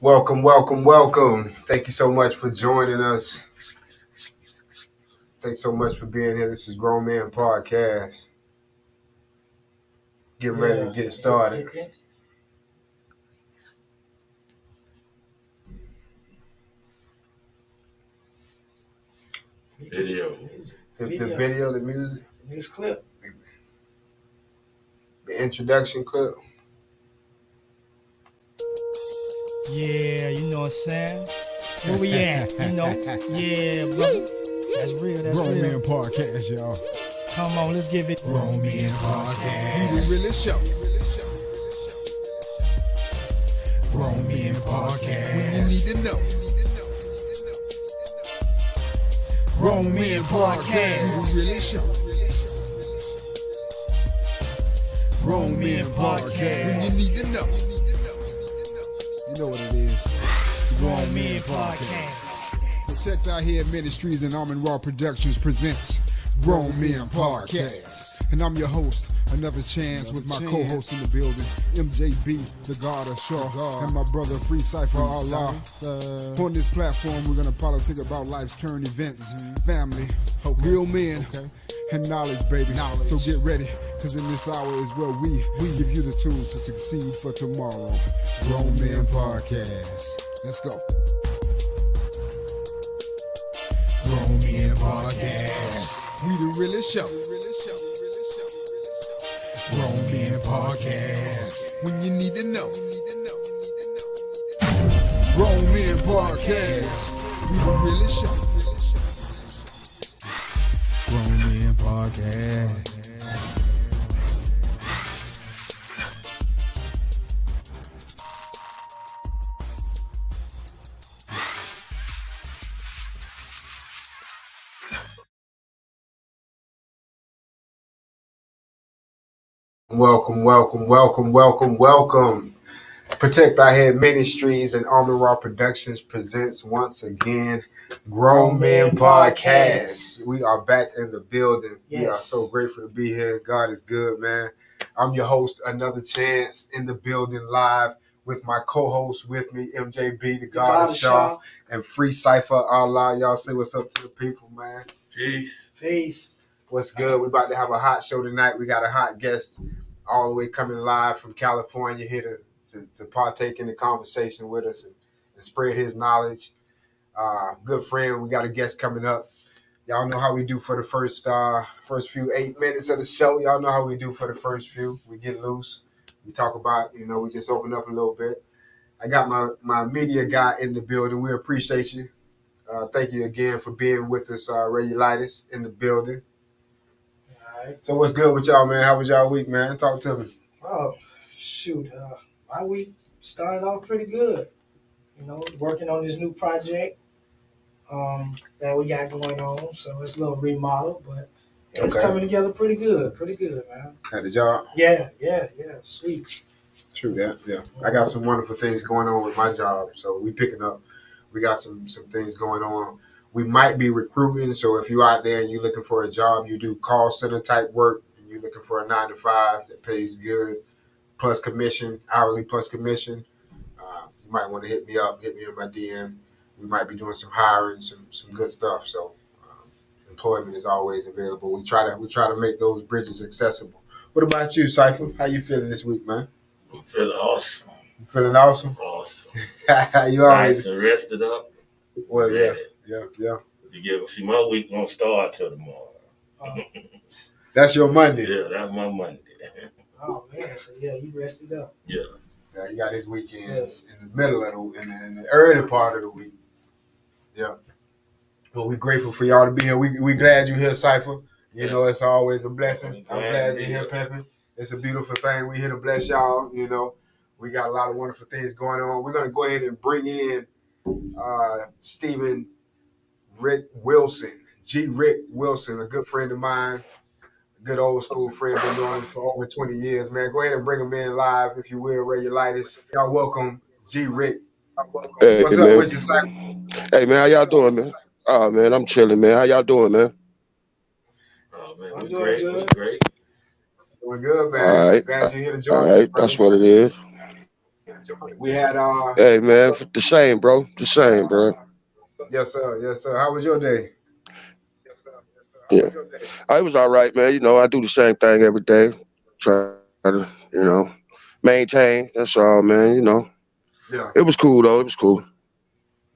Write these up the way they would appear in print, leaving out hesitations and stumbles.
Welcome, welcome, welcome. Thank you so much for joining us. Thanks so much for being here. This is Grown Man Podcast. Getting ready to get started. Video. The video, the music, This clip. the introduction clip. Yeah, you know what I'm saying? Where we at? You know? Yeah, brother. That's real, that's Grown real. Man Podcast, y'all. Come on, let's give it. Grown Man Podcast. We the realest show. Grown Man Podcast. When you need to know. Grown Man Podcast. We the realest show. Grown Man Podcast. When you need to know. You know what it is. It's the Grown Man Podcast. Protect Our Head Ministries and Almond Raw Productions presents Grown Men Podcast. And I'm your host, Another Chance, with my co-host in the building, MJB, the God of Shaw, and my brother Free Cypher Allah. On this platform, we're going to politic about life's current events, family, real men, and knowledge, baby. So get ready, because in this hour is where we give you the tools to succeed for tomorrow. Grown Men Podcast. Let's go. Grown Men Podcast. We the realest show. Grown Men Podcast. When you need to know. Grown Men Podcast. We the realest show. Grown Men Podcast. Welcome, welcome, welcome, welcome, welcome. Protect Our Head Ministries and Almond Raw Productions presents once again Grown Men Podcast. We are back in the building. Yes. We are so grateful to be here. God is good, man. I'm your host, Another Chance, in the building live with my co-host with me, MJB, the God of Shaw, and Free Cypher Allah. Y'all say what's up to the people, man. Peace. Peace. What's good? We're about to have a hot show tonight. We got a hot guest all the way coming live from California here to partake in the conversation with us and spread his knowledge. Good friend. We got a guest coming up. Y'all know how we do for the first few 8 minutes of the show. Y'all know how we do for the first few. We get loose. We talk about, we just open up a little bit. I got my media guy in the building. We appreciate you. Thank you again for being with us, Regulitis in the building. All right. So what's good with y'all, man? How was y'all week, man? Talk to me. Oh, shoot. My week started off pretty good. Working on this new project that we got going on. So it's a little remodel, but it's coming together pretty good, man. At the job? Yeah. Sweet. True that, yeah. I got some wonderful things going on with my job, so we picking up. We got some things going on. We might be recruiting, so if you're out there and you're looking for a job, you do call center type work, and you're looking for a 9 to 5 that pays good, plus commission, hourly plus commission, you might want to hit me up, hit me in my DM. We might be doing some hiring, some good stuff. So employment is always available. We try to make those bridges accessible. What about you, Cypher? How you feeling this week, man? I'm feeling awesome. You feeling awesome? Awesome. You always Nice and rested up. well, yeah. See, my week won't start till tomorrow. That's your Monday. Yeah, that's my Monday. Oh, man. So, yeah, you rested up. Yeah. Yeah, you got his weekends in the middle of in the early part of the week. Yeah. Well, we're grateful for y'all to be here. We glad you're here, Cypher. You know, it's always a blessing. I'm glad you're here, Peppy. It's a beautiful thing. We're here to bless y'all. We got a lot of wonderful things going on. We're going to go ahead and bring in Stephen Rick Wilson, G. Rick Wilson, a good friend of mine. Good old school friend, been knowing him for over 20 years, man. Go ahead and bring him in live, if you will, Regulitis. Y'all welcome G. Rick. Hey, What's man. up with you, Cypher? Hey, man, how y'all doing, man? Oh, man, I'm chilling, man. How y'all doing, man? Oh, man, I'm we're doing great. good. We're great. Doing good, man. All right. Glad you're here to join All us. right, that's what it is. We had Hey, man, the same, bro. The same, bro. yes sir, yes sir. How was your day? Yeah. I was all right, man. You know, I do the same thing every day. Try to, maintain. That's all, man. You know, Yeah, it was cool though. It was cool.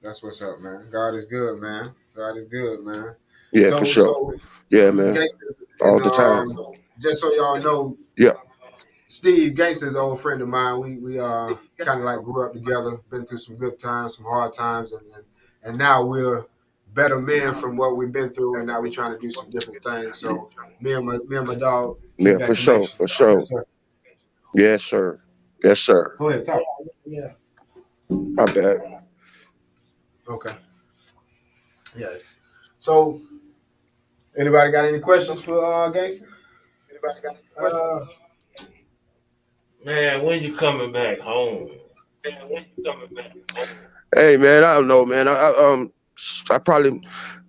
that's what's up, man. God is good, man. God is good, man. Yeah, for So sure. so Yeah, man. Gangsta is All the time. just so y'all know, Yeah. Steve Gangsta's an old friend of mine. We kind of like grew up together, been through some good times, some hard times, and now we're better men from what we've been through, and now we're trying to do some different things. So me and my dog keep Yeah, that for sure. connection. For sure. Yes, sir. Yes, sir. Yes, sir. Go ahead, talk. Yeah. My bad. Okay. Yes. So anybody got any questions for Gangsta? Anybody got any questions? Man, when you coming back home? Hey, man, I don't know, man. I probably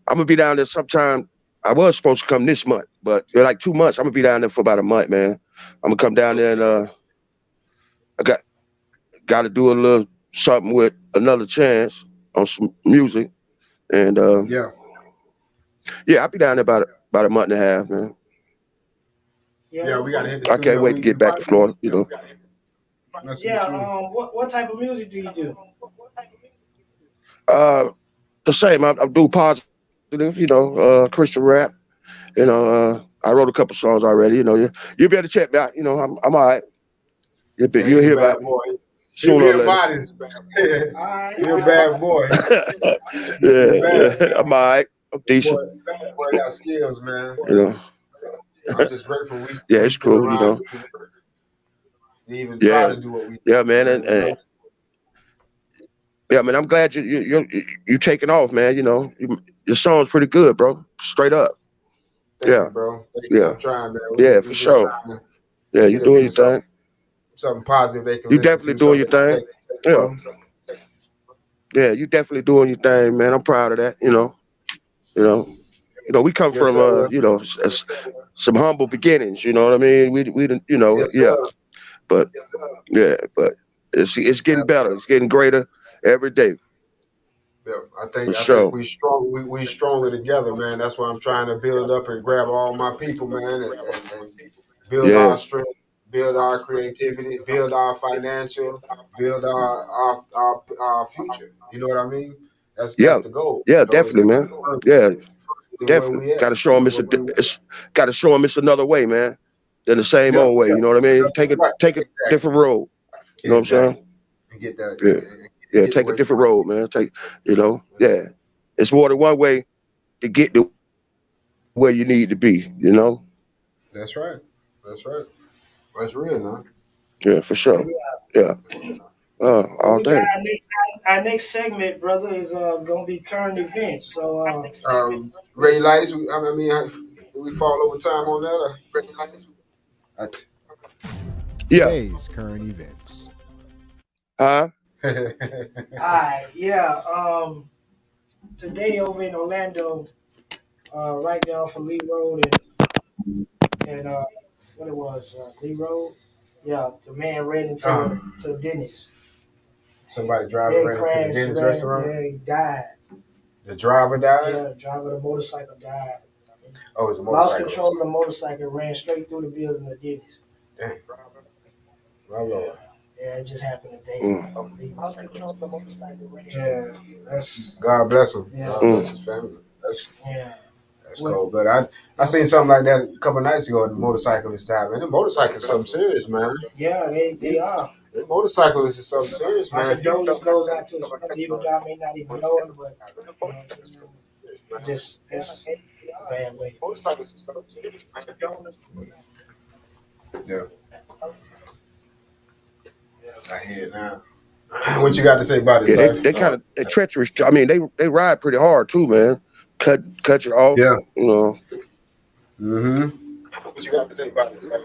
I'm gonna be down there sometime. I was supposed to come this month, but in like 2 months, I'm gonna be down there for about a month, man. I'm gonna come down there and I got to do a little something with Another Chance on some music, and Yeah. yeah, I'll be down there about a month and a half, man. Yeah, we gotta hit the I studio. can't wait to get back to Florida, you know. Nice to Yeah. meet you. What type of music do you do? The same. I do positive, Christian rap. I wrote a couple songs already. You'll be able to check me out. I'm all right. Yeah, You'll he's a hear bad about me boy. He sooner be or later. about it. All right. He a bad boy. Yeah, Bad I'm all right. I'm boy. decent. Boy got skills, man. You know. So I'm just grateful Yeah, we it's still cool. around to even try Yeah, to do what we do. yeah, man, Man, and yeah, man. I'm glad you taking off, man. Your song's pretty good, bro. Straight up. Thank Yeah, you, bro. Thank you. yeah, I'm trying, man. yeah, We for just sure. trying to Yeah, you get the doing people your thing. something positive they can You listen definitely to, doing something your they thing. can take Yeah, from. yeah, you definitely doing your thing, man. I'm proud of that. You know, we come Yes, from sir. some humble beginnings. You know what I mean? We didn't, Yes, yeah, sir. but yeah, but it's getting better. It's getting greater every day Yeah, for I think sure. we strong. We stronger together, man. That's why I'm trying to build up and grab all my people, man, and build Yeah, our strength, build our creativity, build our financial, build our future. You know what I mean? That's yeah, the goal. yeah, Is to definitely, man. go Yeah, further than where definitely. we at. Got to show them got to show them it's another way, man, than the same Yeah, old way. yeah. You know what I mean? Right. Take a different road. You know what I'm Exactly. saying? And get that Yeah, and yeah. get the Take a way. different road, man. Yeah. It's more than one way to get to where you need to be. That's right. That's right. That's real, man. Yeah, for sure. Yeah. Well, All we got day. our next segment, brother, is gonna be current events. So Ray lights. Do we fall over time on that? Or? Yeah. Today's current events. Huh? Alright, yeah. Today over in Orlando, right now for Lee Road and what it was, Lee Road. Yeah, the man ran into to Denny's. Somebody driving right into the Denny's restaurant. Yeah, he died. The driver died. Yeah, the driver of the motorcycle died. Oh, it's a Lost motorcycle. control of the motorcycle, ran straight through the building of Denny's. Dang. My lord. Yeah, it just happened today. Mm. Yeah, that's God bless him. Yeah. God bless his family. yeah. That's cold. But I seen something like that a couple of nights ago. The motorcyclist died. Man, the motorcycles is something serious, man. Yeah, they are. The motorcyclist is something serious, My man. condolence goes out to even though I may not even know him, but just it's a bad way. Yeah. I hear it now. What you got to say about it, Yeah, sir? they kind of treacherous. I mean, they ride pretty hard too, man. Cut you off. Yeah. You know. Mm-hmm. What you got to say about it, sir?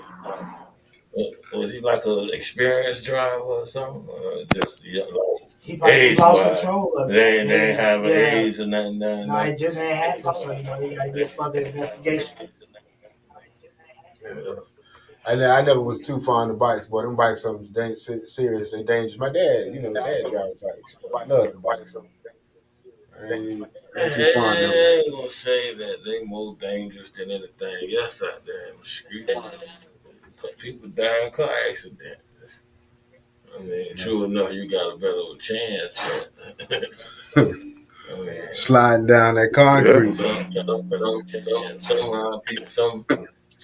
Was he like an experienced driver or something? Or just He probably age lost wise? control of it. They ain't have an Yeah. age or nothing. No, it just ain't happened, so they gotta get further investigation. Yeah. I never was too fond of bikes, but them bikes are serious. They dangerous. My dad, my dad drives bikes. I love the bikes. I ain't too fond of them. I ain't gonna say that they more dangerous than anything else out there in the street. People die in car accidents. I mean, true enough, you got a better chance. But, I mean, Sliding down that concrete. some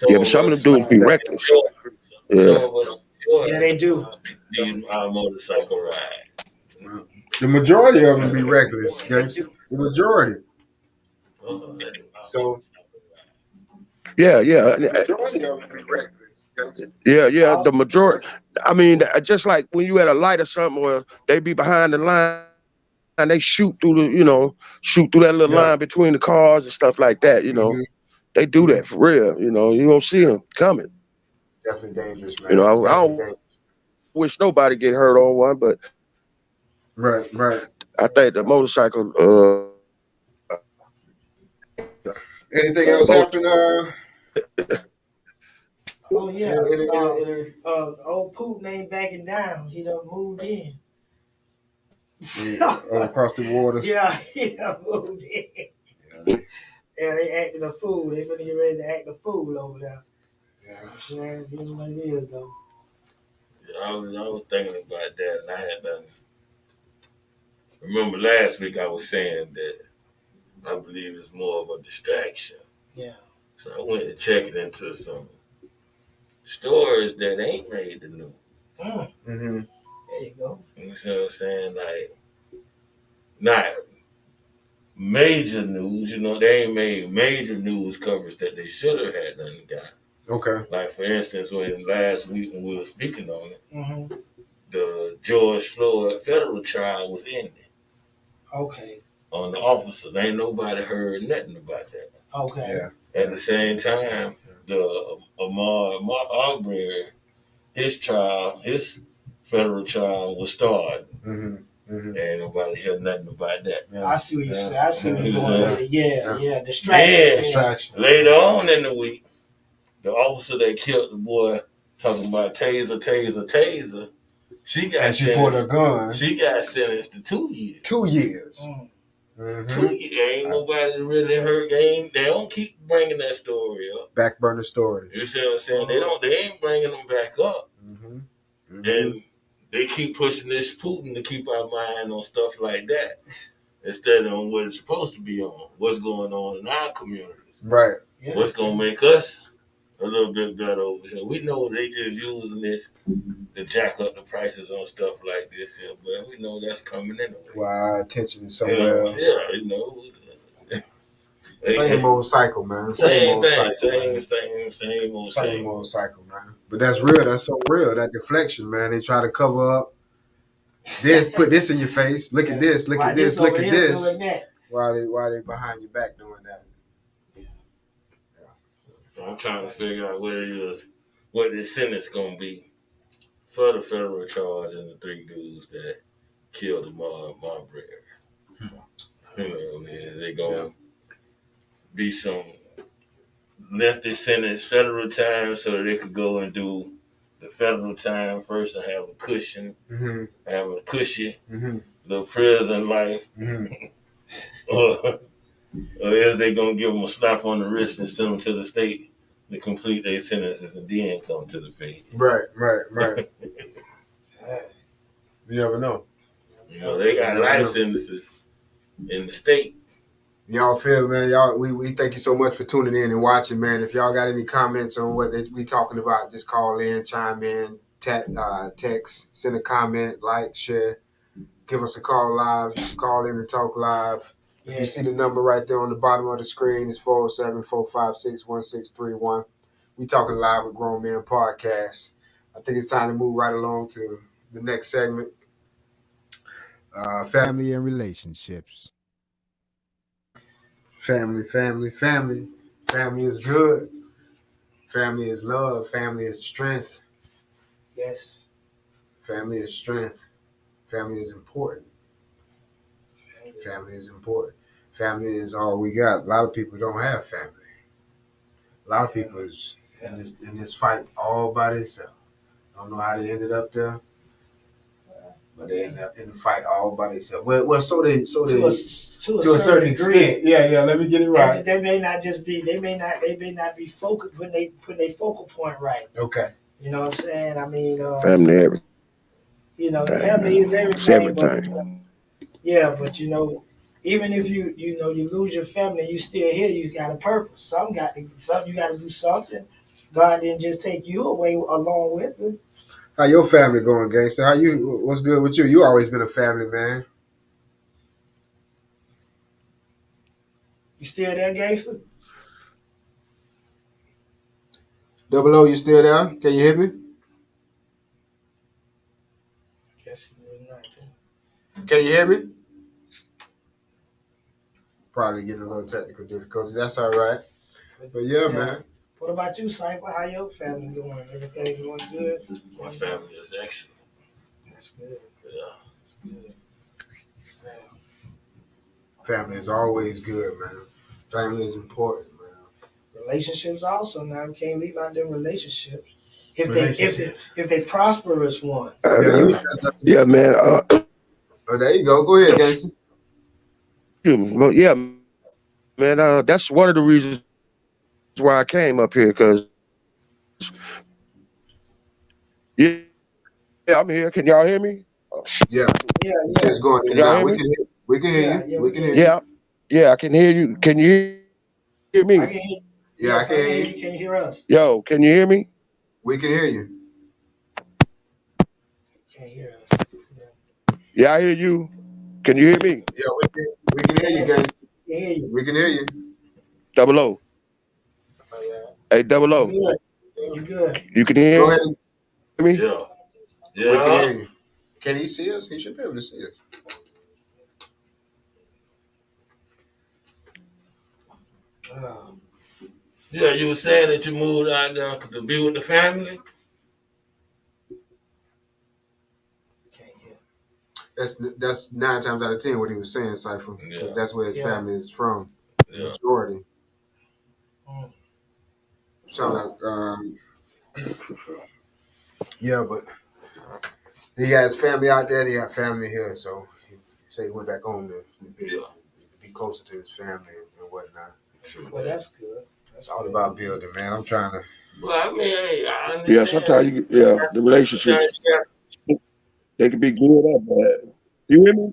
Yeah, but some of them dudes be reckless. Some Yeah. of us Yeah, they do. need our motorcycle ride. The majority of them be reckless, guys. The majority. So Yeah. The majority. I mean, just like when you at a light or something, or they be behind the line and they shoot through that little line between the cars and stuff like that. They do that for real. You don't see them coming. definitely dangerous, man. I Definitely don't dangerous. wish nobody get hurt on one, but Right. I think the motorcycle. Anything else happen? Oh yeah. Any- Old Putin ain't backing down. He done moved in. across the waters. Yeah, he done moved in. Yeah, they acting a fool. They finna get ready to act a fool over there. Yeah. Sure, it is what it is, though. I was thinking about that, and I had done. Remember last week I was saying that I believe it's more of a distraction. Yeah. So I went and checked into some stories that ain't made the news. Mm-hmm. There you go. You see what I'm saying? Like, not major news. They ain't made major news coverage that they should have had done got. Okay. Like, for instance, when last week when we were speaking on it, Mm-hmm. the George Floyd federal trial was ending Okay. on the officers. Ain't nobody heard nothing about that. Okay. Yeah. At the same time, the Ahmaud Arbery, his federal trial was starting. Mm-hmm. Ain't nobody heard nothing about that. Yeah. I see what you say. I see what Yeah. you're going with it. Yeah. Yeah. Distraction. Yeah. Distraction. Later on in the week, the officer that killed the boy, talking about taser, she got And she pulled her sentenced. gun. She got sentenced to 2 years. 2 years. Mm. Mm-hmm. 2 years. Ain't nobody really heard. They don't keep bringing that story up. Back burner stories. You see what I'm saying? They ain't bringing them back up. Mm-hmm. And they keep pushing this Putin to keep our mind on stuff like that instead of on what it's supposed to be on. What's going on in our communities? Right. Yeah. What's gonna make us a little bit better over here? We know they just using this to jack up the prices on stuff like this here, but we know that's coming anyway. Well, our attention is somewhere else. Yeah. Same old cycle, man. Same old thing. cycle. Same Old cycle, man. But that's real. That's so real. That deflection, man. They try to cover up this, put this in your face. Look at this. Look at this. Look at this. While they behind your back doing that. I'm trying to figure out what the sentence gonna be for the federal charge and the 3 dudes that killed Ahmaud Arbery. Is it gonna be some lengthy sentence, federal time, so that they could go and do the federal time first and have a cushion, have a cushy little prison life, or is they gonna give them a slap on the wrist and send them to the state to complete their sentences and then come to the fed? Right. You never know. They got life sentences in the state. Y'all feel, man. Y'all, we thank you so much for tuning in and watching, man. If y'all got any comments on what we talking about, just call in, chime in, text, send a comment, like, share, give us a call live. You can call in and talk live. If you see the number right there on the bottom of the screen, it's 407-456-1631. We talking live with Grown Men Podcast. I think it's time to move right along to the next segment. Family and relationships. Family. Family is good. Family is love. Family is strength. Yes. Family is strength. Family is important. Family is important. Family is all we got. A lot of people don't have family. A lot of people in this fight all by themselves. I don't know how they ended up there, but they ended up in the fight all by themselves. Well, so they to a certain extent. Yeah. Let me get it right. They may not be focused when they put their focal point right. Okay. You know what I'm saying? I mean, Family, everything. you know, family is everything. It's everything. But, yeah, but you know, even if you lose your family, you still here. You got a purpose. You got to do something. God didn't just take you away along with them. How your family going, gangster? What's good with you? You always been a family man. You still there, gangster? Double O, you still there? Can you hear me? Guess he was not. Can you hear me? Probably getting a little technical difficulties. That's all right. But yeah, man. What about you, Cypher? How your family doing? Everything going good? My family is excellent. That's good. Yeah. That's good. Yeah. Family is always good, man. Family is important, man. Relationships also. Now we can't leave out them relationships. If they prosperous one. Yeah, man. Oh, there you go. Go ahead, gangster. Yeah, man. That's one of the reasons why I came up here, because yeah, I'm here. Can y'all hear me? Yeah. Yeah. Just going in and out. We can hear you. We can hear you. Yeah, I can hear you. Can you hear me? I can hear you. Yeah, I can hear you. Can you hear us? Yo, can you hear me? We can hear you. Can't hear us. Yeah, I hear you. Can you hear me? Yeah, we can hear you, guys. We can hear you. Double O. Hey, Double O. You good. You can hear Go ahead. me? Yeah. We can hear you. Can he see us? He should be able to see us. Yeah, you were saying that you moved out there to be with the family? That's 9 times out of 10 what he was saying, Cypher, because that's where his family is from. Yeah. Majority. Sound like, yeah, but he has family out there. He got family here, so he said he went back home to be closer to his family and whatnot. Well, that's good. It's all about building, man. I'm trying to. Well, I mean, hey, I understand. Yeah, sometimes the relationships, they can be good or bad. You hear me?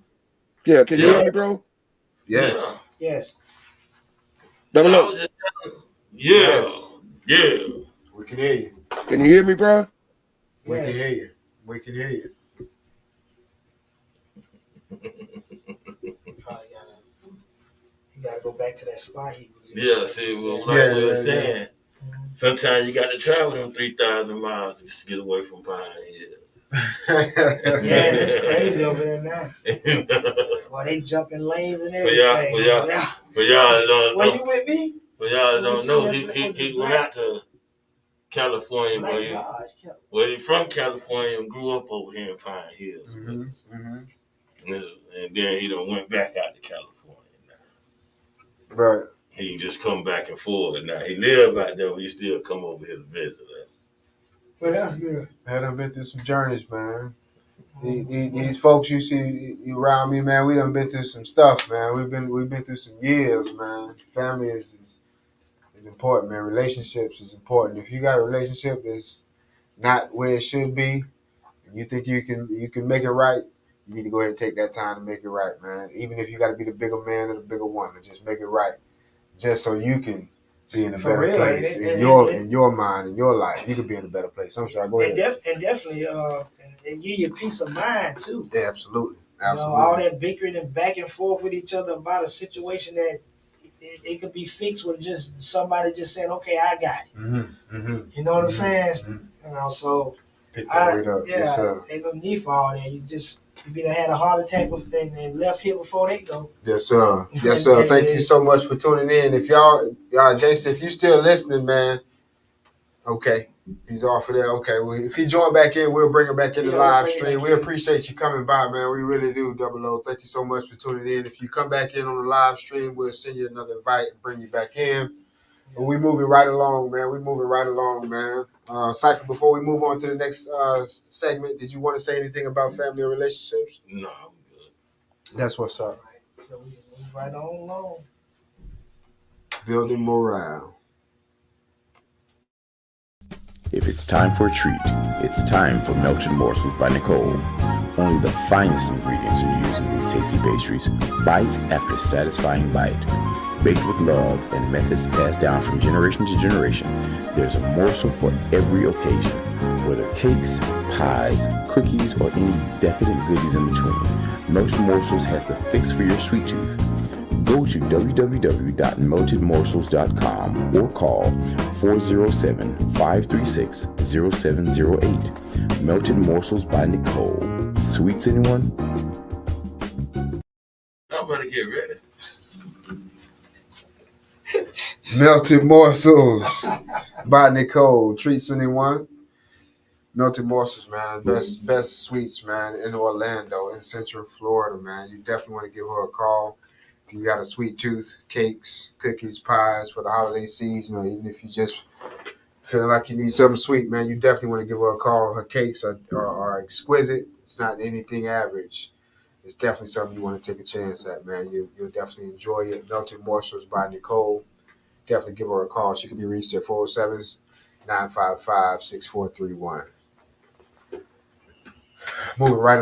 Yeah, can you hear me, bro? Yes. Yes. Double O. Yes. Yeah. We can hear you. Can you hear me, bro? We can hear you. We can hear you. You gotta go back to that spot he was in. Yeah, see, what I was saying. Sometimes you got to travel them 3,000 miles just to get away from Pine Hill. Yeah, it's crazy over there now. Well, they jumping lanes and everything. For y'all don't know. Well, you with me? For y'all don't know, he went out to California, where he from California and grew up over here in Pine Hills. And then he done went back out to California now. Right. He just come back and forth now. He live out there, but he still come over here to visit us. Well, that's good. I done been through some journeys, man. These folks you see around me, man, we done been through some stuff, man. We've been through some years, man. Family is important, man. Relationships is important. If you got a relationship that's not where it should be, and you think you can make it right, you need to go ahead and take that time to make it right, man. Even if you got to be the bigger man or the bigger woman, just make it right, just so you can be in a better place in your mind, in your life. You can be in a better place. I'm sorry. Go ahead. And definitely, and give you peace of mind too. Yeah, absolutely. You know, all that bickering and back and forth with each other about a situation that it could be fixed with just somebody just saying, "Okay, I got it." You know what I'm saying? You know, so pick that weight up. Yes, sir. Ain't no need for all that. You either had a heart attack and left here before they go. Yes, sir. Yes, sir. Thank you so much for tuning in. If y'all gangster, if you still listening, man, okay. He's off of there. Okay. Well, if he join back in, we'll bring him back in the live stream. We appreciate you coming by, man. We really do, Double O. Thank you so much for tuning in. If you come back in on the live stream, we'll send you another invite and bring you back in. We moving right along, man. Cypher, before we move on to the next segment, did you want to say anything about family or relationships? No, I'm good. That's what's up. All right. So we move right on along. Building morale. If it's time for a treat, it's time for Melted Morsels by Nicole. Only the finest ingredients are used in these tasty pastries, bite after satisfying bite. Baked with love and methods passed down from generation to generation, there's a morsel for every occasion, whether cakes, pies, cookies, or any decadent goodies in between. Melted Morsels has the fix for your sweet tooth. Go to www.meltedmorsels.com or call 407-536-0708. Melted Morsels by Nicole. Sweets, anyone? I'm about to get ready. Melted Morsels by Nicole. Treats anyone? Melted Morsels, man. Best sweets, man, in Orlando, in Central Florida, man. You definitely want to give her a call. If you got a sweet tooth, cakes, cookies, pies for the holiday season, or even if you just feeling like you need something sweet, man, you definitely want to give her a call. Her cakes are exquisite. It's not anything average. It's definitely something you want to take a chance at, man. You'll definitely enjoy it. Melted Morsels by Nicole. Definitely give her a call. She can be reached at 407-955-6431. Moving right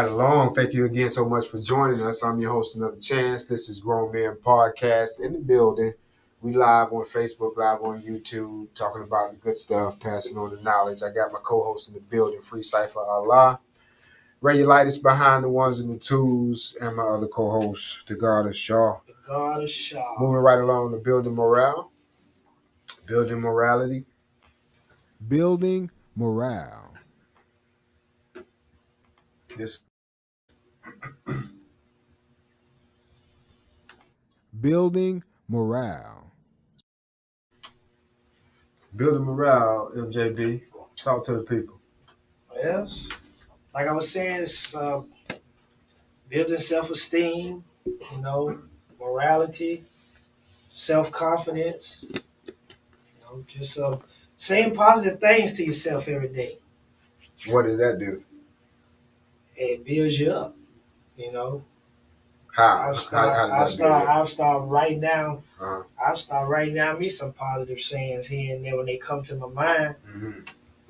along. Thank you again so much for joining us. I'm your host, Another Chance. This is Grown Men Podcast in the building. We live on Facebook, live on YouTube, talking about the good stuff, passing on the knowledge. I got my co-host in the building, Free Cypher Allah. Ray Lightus behind the ones and the twos, and my other co-host, the God of Shaw. The God of Shaw. Moving right along to building morale, building morality. Building morale. This Building morale. building morale, MJB. Talk to the people. Yes. Like I was saying, it's building self-esteem, morality, self-confidence, just saying positive things to yourself every day. What does that do? It builds you up, How? I've How does that I've started writing down. Uh-huh. I've started writing down me some positive sayings here and there when they come to my mind. Mm-hmm.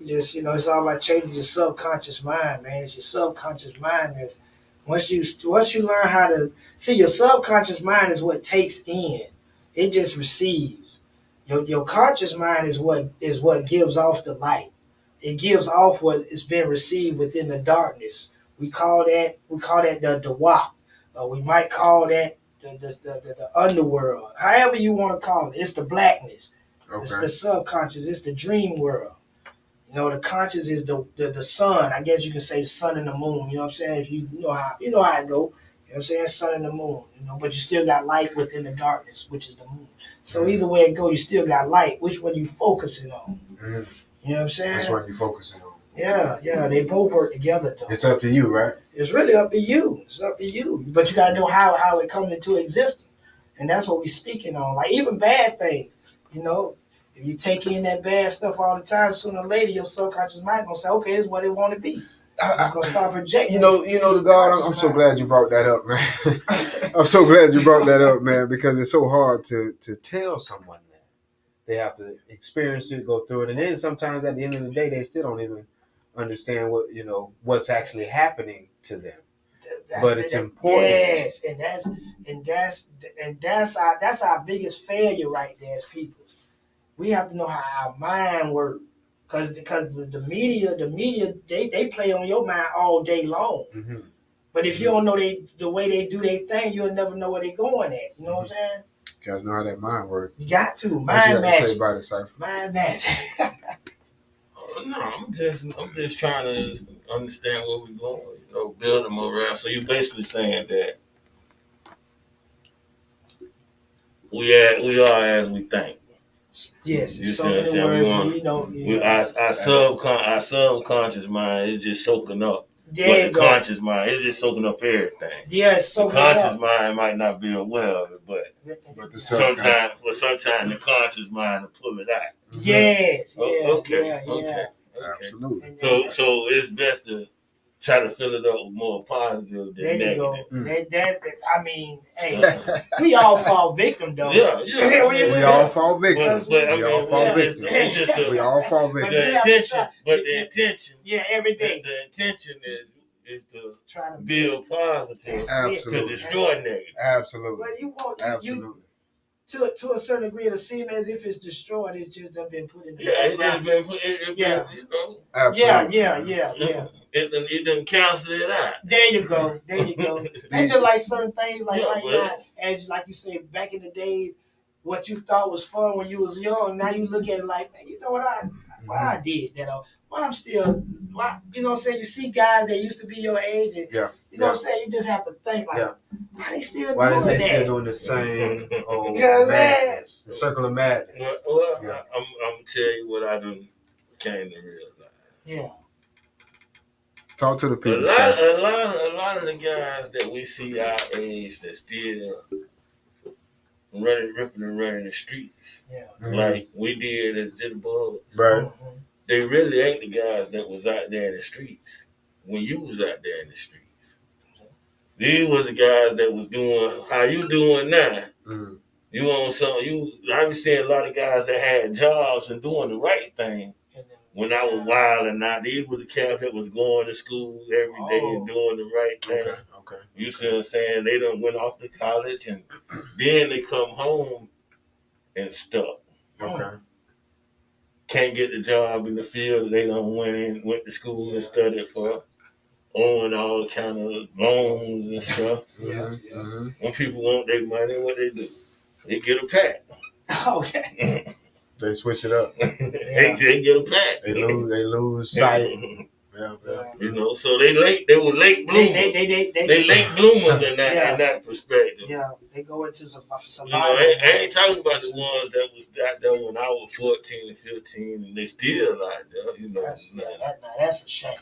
Just it's all about changing your subconscious mind, man. It's your subconscious mind that's once you learn how to see, your subconscious mind is what takes in. It just receives. Your conscious mind is what gives off the light. It gives off what is being received within the darkness. We call that the WAP. We might call that the underworld. However you want to call it. It's the blackness. Okay. It's the subconscious. It's the dream world. The conscious is the sun. I guess you can say the sun and the moon. You know what I'm saying? If you know how it go. You know what I'm saying? Sun and the moon. But you still got light within the darkness, which is the moon. So either way it go, you still got light. Which one you focusing on? Mm-hmm. You know what I'm saying? Which one you focusing on? Yeah. They both work together though. It's up to you, right? It's really up to you. It's up to you. But you gotta know how it comes into existence. And that's what we speaking on. Like even bad things, if you take in that bad stuff all the time, sooner or later your subconscious mind gonna say, okay, this is what it want to be. It's gonna start projecting. The God, I'm so glad you brought that up, man. I'm so glad you brought that up, man, because it's so hard to tell someone that. They have to experience it, go through it, and then sometimes at the end of the day, they still don't even understand what's actually happening to them. But it's important. Yes, and that's our biggest failure right there as people. We have to know how our mind works, because the media they play on your mind all day long. Mm-hmm. But if you don't know the way they do their thing, you'll never know where they're going at. You know what I'm saying? You gotta know how that mind works. You got to mind magic. Say about it, Cypher? Mind magic. No, I'm just trying to understand where we're going. Build them around. So you're basically saying that we are as we think. Yes, you so many words. Our subconscious mind is just soaking up There But you the go. conscious mind, it's just soaking up everything. Yeah, it's so The conscious mind might not be aware of it, but But the subconscious. sometimes the conscious mind will pull it out. Yes. Oh, Yeah. okay, Yeah. okay, Yeah. okay. Absolutely. And So it's best to try to fill it up with more positive there than you go. negative. I mean, hey, we all fall victim though. Yeah. We all fall victims. But I We mean, all fall yeah. victims. It's just We all fall victims. the intention. Yeah, every day. The intention is to Trying to build positive, That's to Absolutely. destroy negative. Absolutely. Well, you want you Absolutely. to a certain degree to seem as if it's destroyed. It's just done been put in the Yeah, it just background. been put. It Yeah. been, you know, Absolutely. Yeah. it done cancel it out. There you go. And just like certain things, like Yeah, right but- now, as like you said, back in the days, what you thought was fun when you was young, now you look at it like, man, you know what why I did that, or why I'm still, why, you know what I'm saying? You see guys that used to be your age, and Yeah. you know what I'm saying? You just have to think like, Yeah. why they still Why doing is they that? still doing the same old You know what I'm saying? madness? The circle of madness. Well, Yeah. I'm gonna tell you what I done came to realize. Yeah. Talk to the A people. lot, Sir. a lot of the guys that we see our age that still ripping and running the streets Yeah. Mhm. like we did as Jitterbug. Right. Mhm. They really ain't the guys that was out there in the streets when you was out there in the streets. These was the guys that was doing how you doing now. Mhm. You on some I was seeing a lot of guys that had jobs and doing the right thing. And then- When I was wild and now, these was the cats that was going to school every day and doing the right thing. Okay. You see what I'm saying? They done went off to college and then they come home and stuck. Okay. Can't get the job in the field they done went to school and studied for, owing all kind of loans and stuff. Mhm. Mhm. When people want their money, what they do? They get a pack. Okay. They switch it up. They get a pack. They lose sight. Yeah. You know, so they were late bloomers. They late bloomers in that perspective. Yeah, they go into some You know, I ain't talking about the ones that was out there when I was 14 and 15 and they still out there, you know. That's a shame.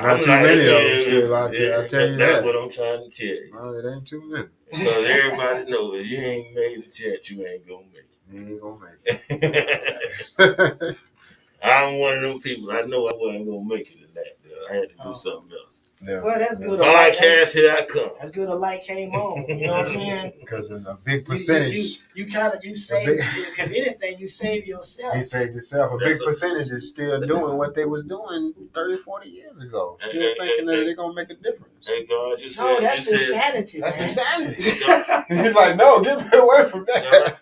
Not too many of them still out there. I tell you That's that. what I'm trying to tell you. No, it ain't too many. Because everybody knows if you ain't made it yet, you ain't gonna make You ain't gonna make it. it. I'm one of them people. I know I wasn't gonna make it in that. I had to do something else. Yeah. Well, that's good. Podcast, here I come. That's good. A light came on. You know what I'm saying? Because a big percentage. You save. If anything, you save yourself. He saved himself. A That's big percentage is still doing what they was doing 30, 40 years ago. Still thinking that they're going to make a difference. Hey, God, you said. No, that's insanity. That's man. insanity. He's like, no, get me away from that.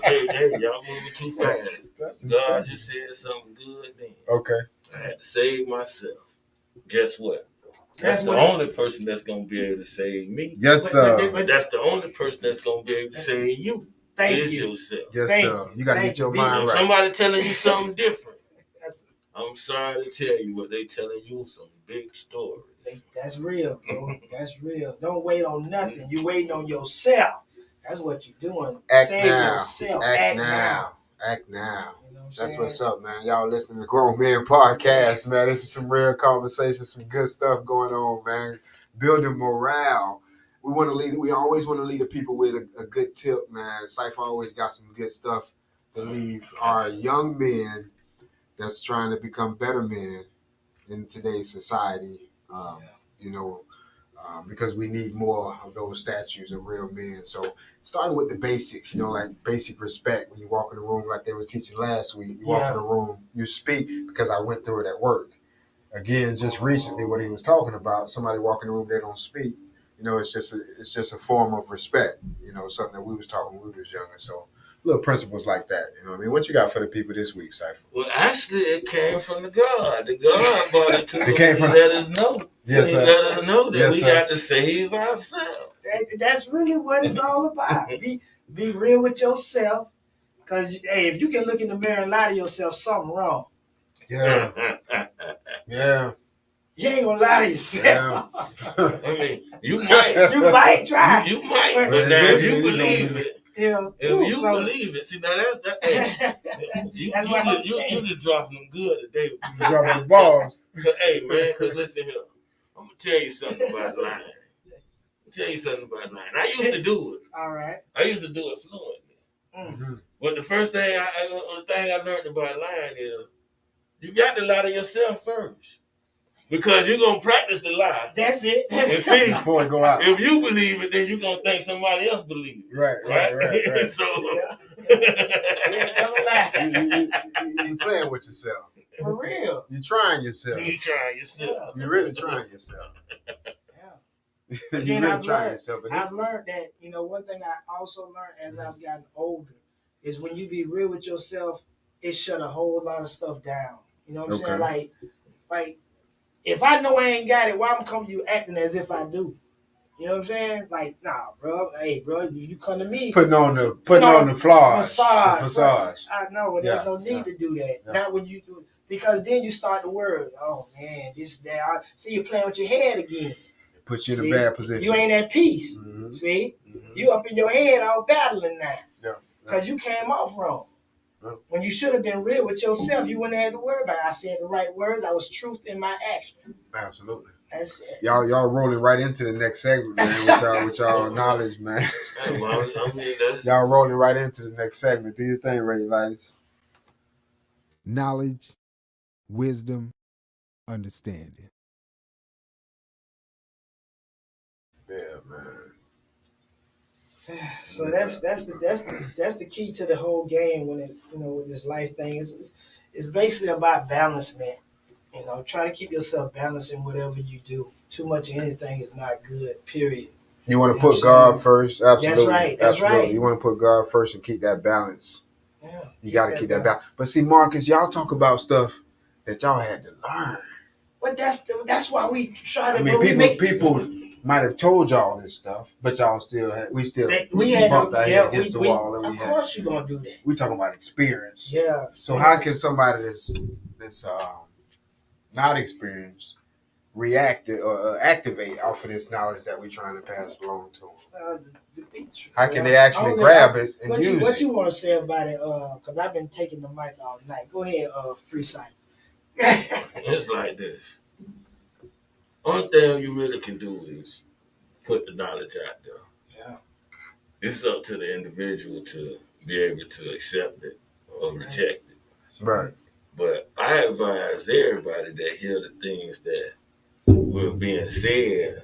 Hey, y'all moving too fast. That's God insanity. just said something good then. Okay. I had to save myself. Guess what? That's That's the what- only person that's gonna be able to save me. Yes, sir. But That's the only person that's gonna be able to save you. thank is you. yourself. Yes, Thank sir. You got to Thank get your you. mind If right. somebody telling you something different, That's, I'm sorry to tell you what they telling you some big stories. that's real, bro. That's real. Don't wait on nothing. You waiting on yourself. That's what you're doing. Act Save now. yourself. Act now. Act now. You know what I'm That's saying? what's up, man. Y'all listening to Grown Men Podcast, man. This is some real conversation, some good stuff going on, man. Building morale. We want to lead. We always want to lead the people with a good tip, man. Cypher always got some good stuff to leave our young men that's trying to become better men in today's society. You know, because we need more of those statues of real men. So starting with the basics, you know, like basic respect. When you walk in the room, like they was teaching last week, you walk in the room, you speak, because I went through it at work. Again, just recently, what he was talking about, somebody walk in the room, they don't speak. You know, it's just a form of respect. You know, something that we was taught when we was younger. So little principles like that. You know what I mean? What you got for the people this week, Cypher? Well, actually, it came from the God. The God brought it to It came us. from- He let us know. Yes, He sir. let us know that Yes, we sir. got to save ourselves. That's really what it's all about. Be real with yourself. Because, hey, if you can look in the mirror and lie to yourself, something wrong. Yeah, yeah. You ain't going to lie to yourself. I mean, you might. You might try. You might. But But now, if you eventually believe it, Yeah. If Ooh, you so- believe it, see now hey, you That's what I'm saying. you just dropping them good today. Dropping the balls. Hey man, cause listen here, I'm gonna tell you something about lying. I used to do it. All right. I used to do it fluently. Mm-hmm. But the first thing I learned about lying is you got to lie to yourself first. Because you're gonna practice the lie. That's it. And see, Before it go out. if you believe it, then you're gonna think somebody else believes it. Right. So Never lie. You playing with yourself. For real. You trying yourself. you trying yourself. Yeah. You really trying yourself. Yeah. You Then really I've trying learned- yourself. And I've learned that, one thing I also learned as I've gotten older is when you be real with yourself, it shut a whole lot of stuff down. You know what I'm saying? Like, if I know I ain't got it, why I'm coming to you acting as if I do? You know what I'm saying? Like, nah, bro. Hey, bro, if you come to me, putting on the flaws. facade. The facade. I know, there's Yeah, no need yeah, to do that. yeah. Not when you do, because then you start to worry. Oh man, this that. I see you playing with your head again. Put you in See, a bad position. You ain't at peace. Mhm. See, Mhm. you up in your head all battling now. Yeah. Because you came off wrong. Yeah. When you should have been real with yourself, you wouldn't have to worry about it. I said the right words. I was truth in my action. Absolutely. That's it. Y'all rolling right into the next segment, man, with y'all knowledge, man. I mean, that's, Y'all rolling right into the next segment. Do your thing, Ray Lights. Knowledge, wisdom, understanding. Yeah, man. So that's the key to the whole game when it's with this life thing. It's basically about balance, man. Try to keep yourself balanced in whatever you do. Too much of anything is not good. Period. You want to You know put what I'm God first? Absolutely. That's right. That's Absolutely. right. You want to put God first and keep that balance. Yeah. You got to keep that balance. But see, Marcus, y'all talk about stuff that y'all had to learn. But that's why we try to. I mean, people might have told y'all this stuff, but y'all still had. We had bumped our to. head against the wall, and of course, you're gonna do that. we talking about experience. Yeah. So how can somebody that's not experienced react or activate off of this knowledge that we're trying to pass along to them? How can they actually grab it and use it? What you want to say about it? Because I've been taking the mic all night. Go ahead, Freeside. it's like this. Only thing you really can do is put the knowledge out there. Yeah. It's up to the individual to be able to accept it or reject it. Right. But I advise everybody that hear the things that were being said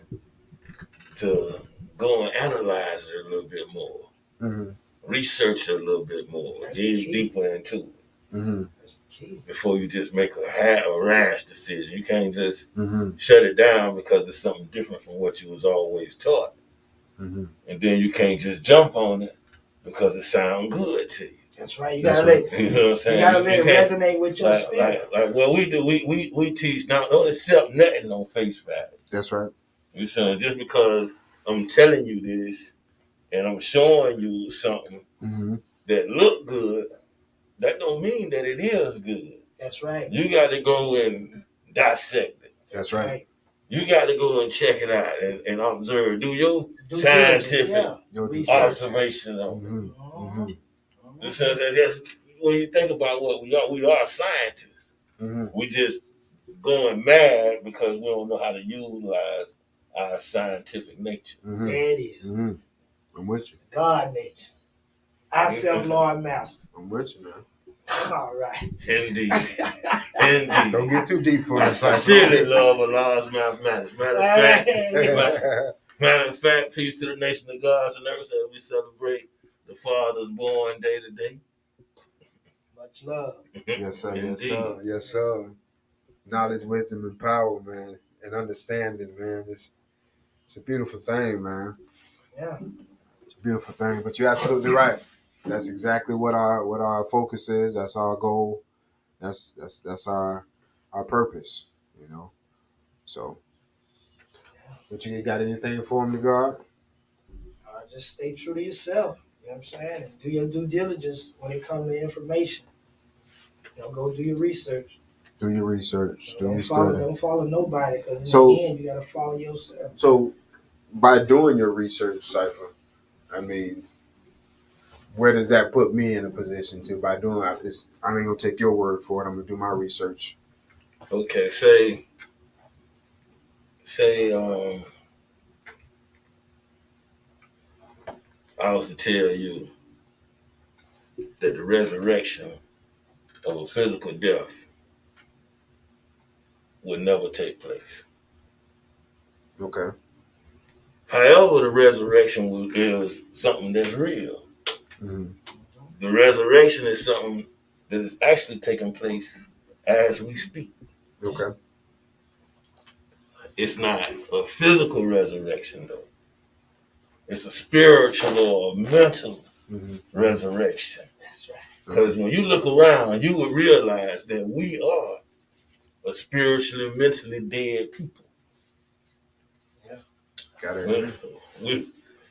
to go and analyze it a little bit more, Mm-hmm. research it a little bit more, That's dig the key. deeper into it Mm-hmm. That's the key. before you just make a rash decision. You can't just Mm-hmm. shut it down because it's something different from what you was always taught. Mm-hmm. And then you can't just jump on it because it sounds good to you. That's right. You That's gotta right. You know what I'm saying? let it can't- resonate with your spirit. like what we do, we teach now, don't accept nothing on face value. That's right. You saying just because I'm telling you this and I'm showing you something Mm-hmm. that look good, that don't mean that it is good. That's right. You got to go and dissect it. That's right. You got to go and check it out and observe. Do your Do scientific diligence, You'll do Research. observation on it. Mm-hmm. yeah. You see what I'm saying? That's, when you think about what we are scientists. Mm-hmm. We just going mad because we don't know how to utilize our scientific nature. Mm-hmm. There it is. Mm-hmm. I'm with you. God nature. Our self-Lord Master. I'm with you, man. All right. Indeed. Indeed. Don't get too deep for us. I sincerely love Allah's mathematics. Matter of fact, peace to the nation of gods and earth as we celebrate the Father's born day to day. Much love. Yes, sir. Yes, Indeed. sir. Yes, sir. Knowledge, wisdom, and power, man, and understanding, man. It's a beautiful thing, man. Yeah. It's a beautiful thing. But you're absolutely right. That's exactly what our focus is. That's our goal. That's our purpose. So, but you got anything for him to God? Just stay true to yourself. You know what I'm saying? And do your due diligence when it comes to information. Go do your research. Do your research. Do your follow, study. don't follow nobody because in So- the end you gotta follow yourself. So, by doing your research, Cypher, I mean, where does that put me in a position to by doing this? I ain't gonna take your word for it. I'm gonna do my research. Okay, say I was to tell you that the resurrection of a physical death would never take place. Okay. However, the resurrection is something that's real. Mm-hmm. The resurrection is something that is actually taking place as we speak. Okay. It's not a physical resurrection, though. It's a spiritual or mental resurrection. That's right. Because when you look around, you will realize that we are a spiritually, mentally dead people. Got it.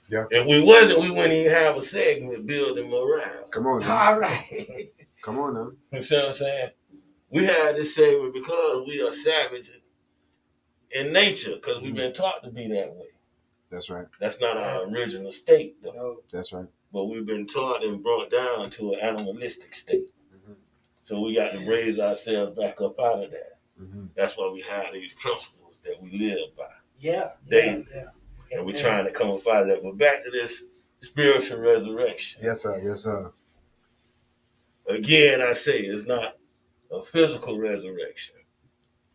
If we wasn't, we wouldn't even have a segment building morale. Come on now. All right. Come on now. You see what I'm saying? We had this segment because we are savages in nature, because we've been taught to be that way. That's right. That's not our original state, though. No. That's right. But we've been taught and brought down to an animalistic state. So we got to raise ourselves back up out of that. That's why we have these principles that we live by. Yeah. Daily. Yeah. And we're trying to come up out of that. But back to this spiritual resurrection. Yes, sir. Yes, sir. Again, I say it's not a physical resurrection.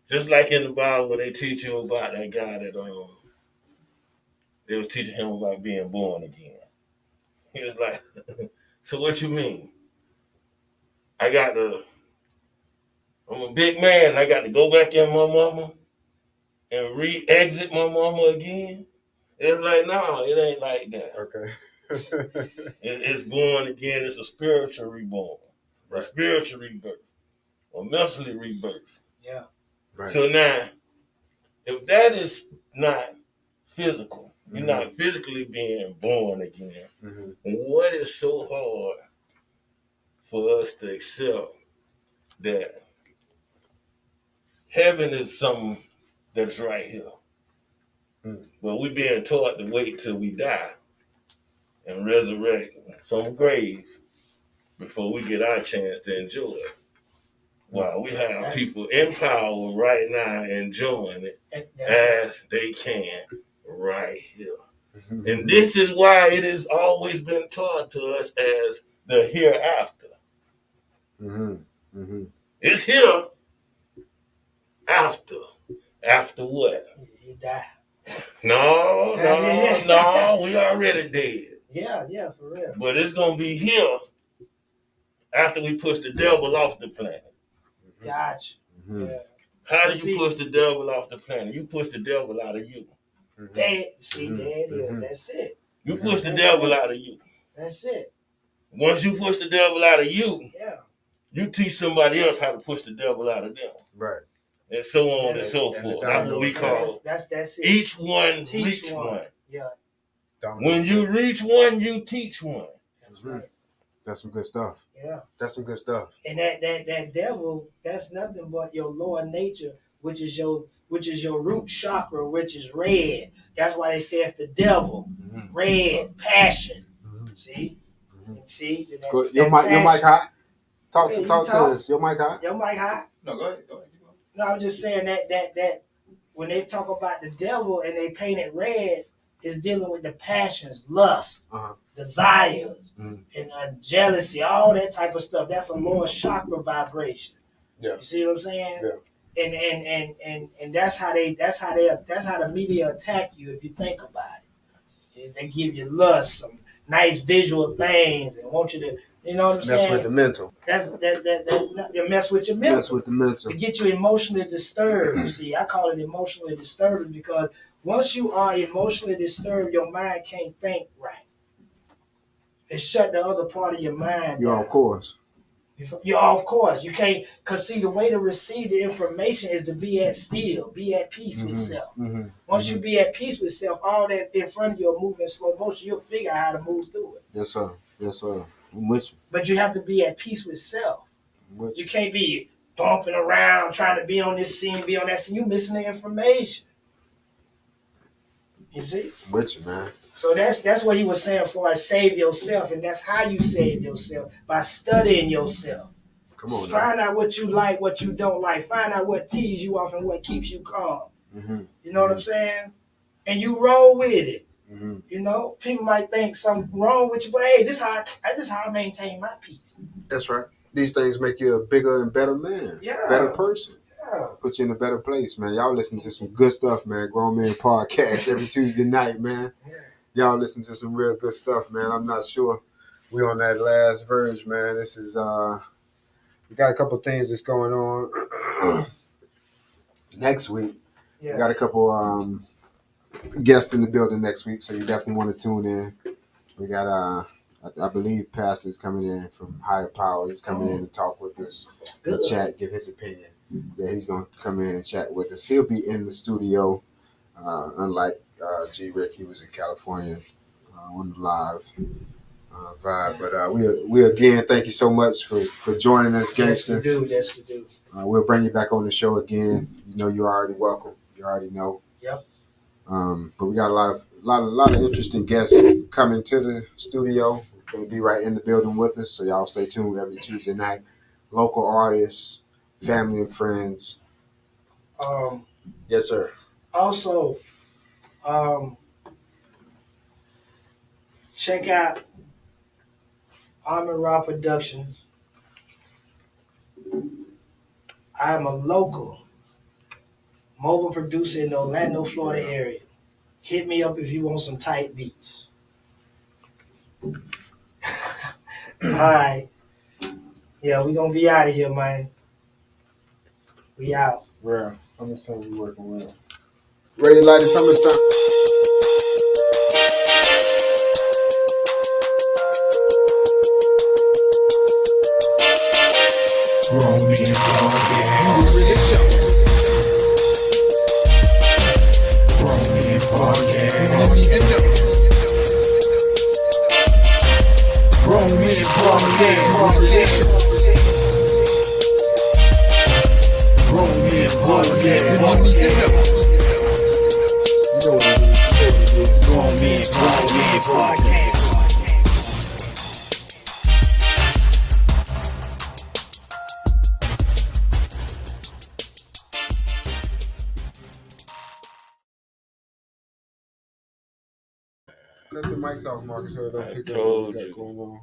Just like in the Bible when they teach you about that guy that they was teaching him about being born again. He was like, so what you mean? I'm a big man. I got to go back in my mama and re-exit my mama again? It's like, no, it ain't like that. Okay. It's born again. It's a spiritual reborn, a spiritual rebirth, or mentally rebirth. Yeah. Right. So now, if that is not physical, you're not physically being born again, what is so hard for us to accept that heaven is something that's right here? But we're being taught to wait till we die and resurrect from the grave before we get our chance to enjoy it. While we have people in power right now enjoying it as they can right here. And this is why it has always been taught to us as the hereafter. It's here after. After what? You die. No, we already dead. Yeah, for real. But it's going to be here after we push the devil off the planet. Gotcha. Yeah. How do you push the devil off the planet? You push the devil out of you. There it is. That's it. You push the devil out of you. That's it. Once you push the devil out of you, Yeah. you teach somebody else how to push the devil out of them. Right. And so on and so forth. That's what we call That's it. each one Teach reach one. one. Yeah. When you reach one, you teach one. That's right. That's some good stuff. Yeah. That's some good stuff. And that devil, that's nothing but your lower nature, which is your root chakra, which is red. That's why they say it's the devil. Red, passion. See? See? Good. Your mic hot. Talk to us. Your mic hot. Your mic hot? No, go ahead. No, I'm just saying that when they talk about the devil and they paint it red, it's dealing with the passions, lust, desires, and jealousy, all that type of stuff. That's a lower chakra vibration. Yeah. You see what I'm saying? Yeah. And that's how the media attack you if you think about it. They give you lust, some nice visual things, and want you to, you know what I'm saying? Mess with the mental. They mess with your mental. Mess with the mental. To get you emotionally disturbed. See, I call it emotionally disturbed because once you are emotionally disturbed, your mind can't think right. It shut the other part of your mind You're down. off course. You're off course. You can't, because see, the way to receive the information is to be at peace with self. Once you be at peace with self, all that in front of you will move in slow motion. You'll figure out how to move through it. Yes, sir. Yes, sir. I'm with you. But you have to be at peace with self. You can't be bumping around, trying to be on this scene, be on that scene. You're missing the information. You see? I'm with you, man. So that's what he was saying for us, save yourself, and that's how you save yourself, by studying yourself. Come on, Find out what you like, what you don't like. Find out what tees you off and what keeps you calm. Mm-hmm. You know what I'm saying? And you roll with it. Mm-hmm. You know, people might think something wrong with you, but hey, this how I maintain my peace. That's right. These things make you a bigger and better man, Yeah. better person. Yeah. Put you in a better place, man. Y'all listen to some good stuff, man. Grown Man Podcast every Tuesday night, man. Yeah. Y'all listen to some real good stuff, man. I'm not sure we on that last verse, man. This is we got a couple things that's going on next week. Yeah. We got a couple guests in the building next week, so you definitely want to tune in. We got I believe Pastor's coming in from Higher Power. He's coming in to talk with us, and chat, give his opinion. Yeah, he's gonna come in and chat with us. He'll be in the studio, unlike G Rick. He was in California on the live vibe. But we again thank you so much for joining us, Yes, we Gangsta. do. Yes, we do. We'll bring you back on the show again. You know you're already welcome. You already know. Yep. But we got a lot of interesting guests coming to the studio. Going to be right in the building with us, so y'all stay tuned every Tuesday night. Local artists, family and friends. Yes, sir. Also, check out Armin Raw Productions. I am a local mobile producer in the Orlando, Florida area. Hit me up if you want some tight beats. All right. Yeah, we gonna be out of here, man. We out. Well, how much time we working well? Ready to light it, how much time? Grown Men Podcast. Grown Men Podcast. Grown Men Podcast. Grown Men Podcast. You know what it is. Grown Men Podcast. Cut the mics off, Marcus, so it don't I pick up told what we got you. going on.